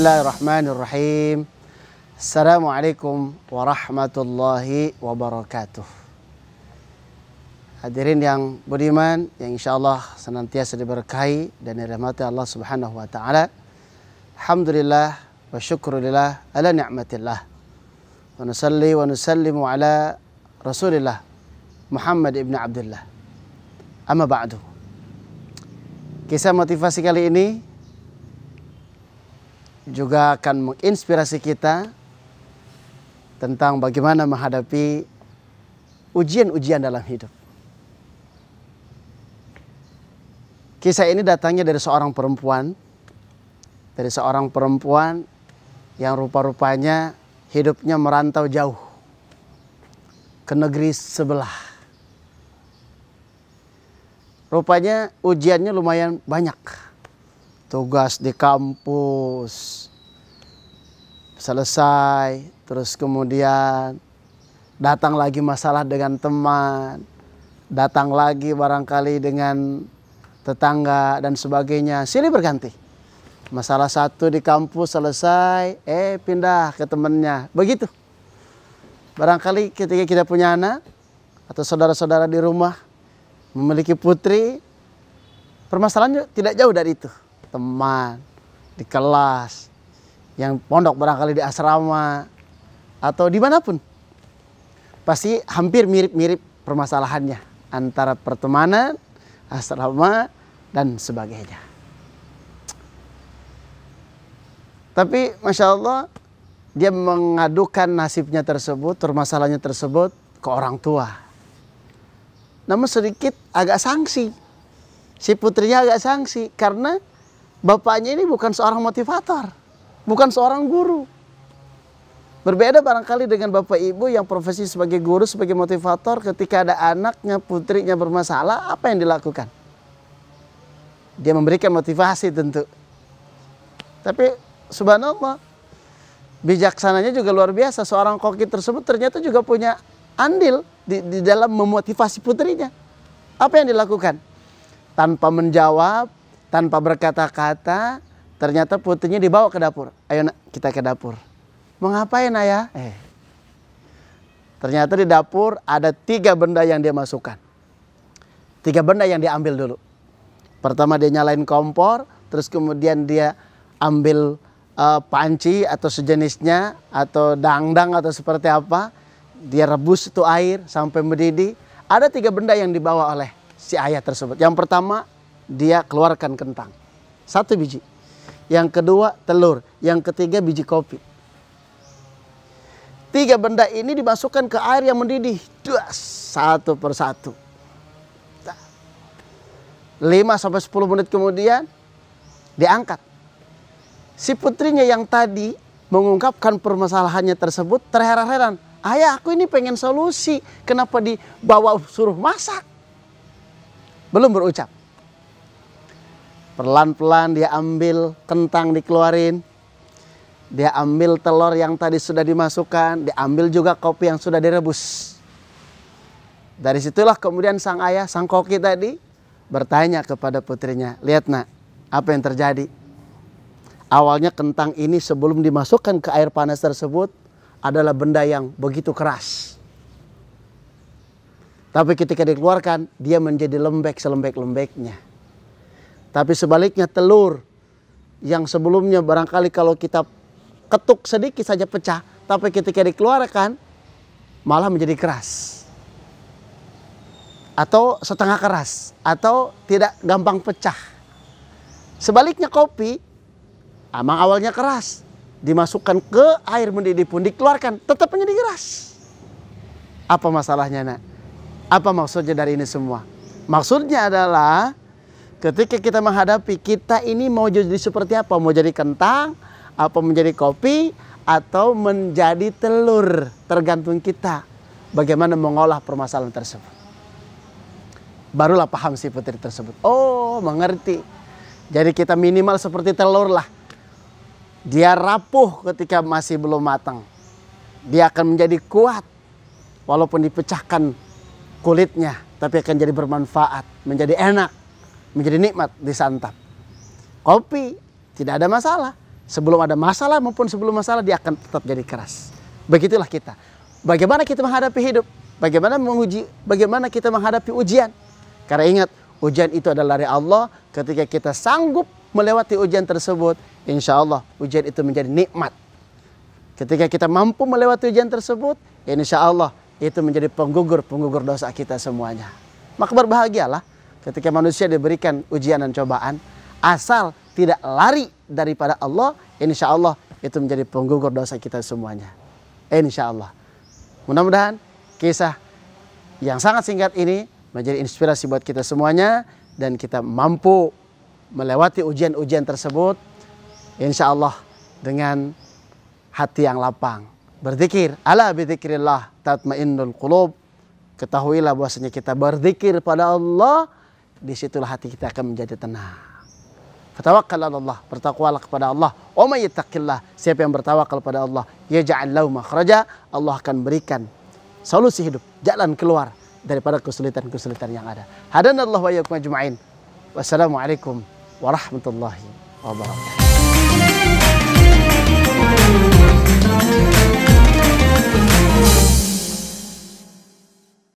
Bismillahirrahmanirrahim. Assalamualaikum warahmatullahi wabarakatuh. Hadirin yang budiman, yang insyaallah senantiasa diberkahi dan dirahmati Allah Subhanahu wa taala. Alhamdulillah wa syukrulillah ala ni'matillah. Wa nusalli wa nusallimu ala Rasulillah Muhammad ibn Abdullah. Amma ba'du. Kisah motivasi kali ini juga akan menginspirasi kita tentang bagaimana menghadapi ujian-ujian dalam hidup. Kisah ini datangnya dari seorang perempuan yang rupa-rupanya hidupnya merantau jauh ke negeri sebelah. Rupanya ujiannya lumayan banyak. Tugas di kampus selesai, terus kemudian datang lagi masalah dengan teman, datang lagi barangkali dengan tetangga dan sebagainya, silih berganti. Masalah satu di kampus selesai, pindah ke temannya, begitu. Barangkali ketika kita punya anak atau saudara-saudara di rumah memiliki putri, permasalahannya tidak jauh dari itu. Teman di kelas, yang pondok barangkali di asrama atau dimanapun, pasti hampir mirip-mirip permasalahannya antara pertemanan, asrama dan sebagainya. Tapi Masya Allah, dia mengadukan nasibnya tersebut, permasalahannya tersebut ke orang tua. Namun sedikit agak sangsi, si putrinya agak sangsi karena bapaknya ini bukan seorang motivator, bukan seorang guru. Berbeda barangkali dengan bapak ibu yang profesi sebagai guru, sebagai motivator. Ketika ada anaknya, putrinya bermasalah, apa yang dilakukan? Dia memberikan motivasi tentu. Tapi subhanallah, bijaksananya juga luar biasa. Seorang koki tersebut ternyata juga punya andil di dalam memotivasi putrinya. Apa yang dilakukan? Tanpa menjawab, tanpa berkata-kata, ternyata putrinya dibawa ke dapur. Ayo nak, kita ke dapur. Mau ngapain ayah? Ternyata di dapur ada 3 benda yang dia masukkan. 3 benda yang dia ambil dulu. Pertama dia nyalain kompor, terus kemudian dia ambil panci atau sejenisnya, atau dangdang atau seperti apa. Dia rebus itu air sampai mendidih. Ada 3 benda yang dibawa oleh si ayah tersebut. Yang pertama, dia keluarkan kentang 1 biji, yang kedua telur, yang ketiga biji kopi. 3 benda ini dimasukkan ke air yang mendidih, satu persatu. 5-10 menit kemudian diangkat. Si putrinya yang tadi mengungkapkan permasalahannya tersebut terheran-heran. Ayah, aku ini pengen solusi, kenapa dibawa suruh masak? Belum berucap. Pelan-pelan dia ambil kentang dikeluarin. Dia ambil telur yang tadi sudah dimasukkan. Dia ambil juga kopi yang sudah direbus. Dari situlah kemudian sang ayah, sang koki tadi bertanya kepada putrinya. Lihat nak, apa yang terjadi? Awalnya kentang ini sebelum dimasukkan ke air panas tersebut adalah benda yang begitu keras. Tapi ketika dikeluarkan, dia menjadi lembek selembek-lembeknya. Tapi sebaliknya telur yang sebelumnya barangkali kalau kita ketuk sedikit saja pecah, tapi ketika dikeluarkan malah menjadi keras. Atau setengah keras, atau tidak gampang pecah. Sebaliknya kopi, emang awalnya keras, dimasukkan ke air mendidih pun dikeluarkan, tetap menjadi keras. Apa masalahnya nak? Apa maksudnya dari ini semua? Maksudnya adalah ketika kita menghadapi, kita ini mau jadi seperti apa? Mau jadi kentang, apa menjadi kopi, atau menjadi telur? Tergantung kita bagaimana mengolah permasalahan tersebut. Barulah paham si putri tersebut. Oh, mengerti. Jadi kita minimal seperti telur lah. Dia rapuh ketika masih belum matang. Dia akan menjadi kuat walaupun dipecahkan kulitnya, tapi akan jadi bermanfaat, menjadi enak, menjadi nikmat disantap. Kopi tidak ada masalah. Sebelum ada masalah maupun sebelum masalah dia akan tetap jadi keras. Begitulah kita. Bagaimana kita menghadapi hidup? Bagaimana kita menghadapi ujian? Karena ingat, ujian itu adalah dari Allah. Ketika kita sanggup melewati ujian tersebut, insya Allah ujian itu menjadi nikmat. Ketika kita mampu melewati ujian tersebut, insya Allah itu menjadi penggugur dosa kita semuanya. Maka berbahagialah ketika manusia diberikan ujian dan cobaan, asal tidak lari daripada Allah, insya Allah itu menjadi penggugur dosa kita semuanya. Insya Allah. Mudah-mudahan kisah yang sangat singkat ini menjadi inspirasi buat kita semuanya, dan kita mampu melewati ujian-ujian tersebut, insya Allah dengan hati yang lapang. Berzikir, ala bidzikrillah tatmainnul qulub. Ketahuilah bahwasanya kita berzikir pada Allah, disitulah hati kita akan menjadi tenang. Fatawakkal 'ala Allah, bertakwalah kepada Allah. Wa may yattaqillah, siapa yang bertawakal pada Allah, yaj'al lahu makhraja, Allah akan berikan solusi hidup, jalan keluar daripada kesulitan-kesulitan yang ada. Hadanallahu wa iyyakum ajma'in. Wassalamualaikum warahmatullahi wabarakatuh.